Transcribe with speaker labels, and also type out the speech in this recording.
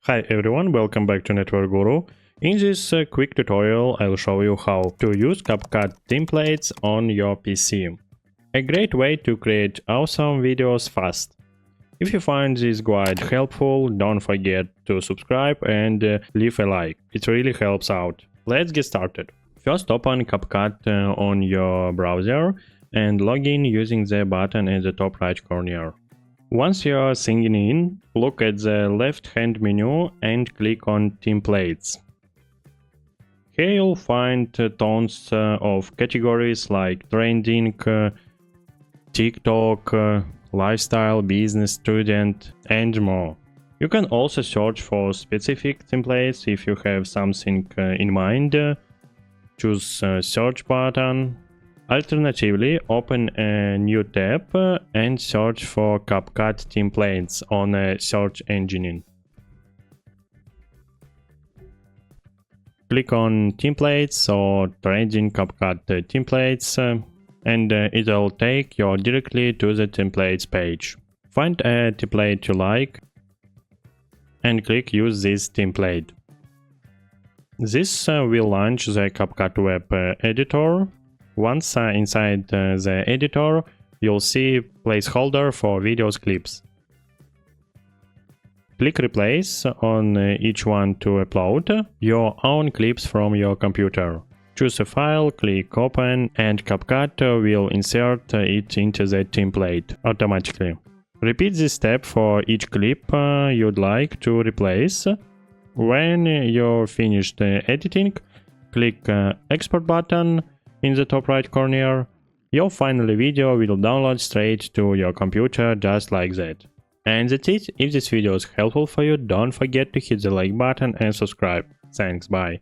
Speaker 1: Hi everyone, welcome back to Network Guru. In this quick tutorial I'll show you how to use CapCut templates on your PC. A great way to create awesome videos fast. If you find this guide helpful, don't forget to subscribe and leave a like. It really helps out. Let's get started. First open CapCut on your browser and log in using the button in the top right corner. Once you are signing in, look at the left-hand menu and click on Templates. Here you'll find tons of categories like trending, TikTok, lifestyle, business, student, and more. You can also search for specific templates if you have something in mind. Choose search button. Alternatively, open a new tab and search for CapCut templates on a search engine. Click on Templates or Trending CapCut templates and it'll take you directly to the templates page. Find a template you like and click Use this template. This will launch the CapCut web editor. Once inside the editor, you'll see placeholder for videos clips. Click Replace on each one to upload your own clips from your computer. Choose a file, click Open, and CapCut will insert it into the template automatically. Repeat this step for each clip you'd like to replace. When you're finished editing, click Export button in the top right corner. Your final video will download straight to your computer just like that. And that's it. If this video is helpful for you, don't forget to hit the like button and subscribe. Thanks, bye.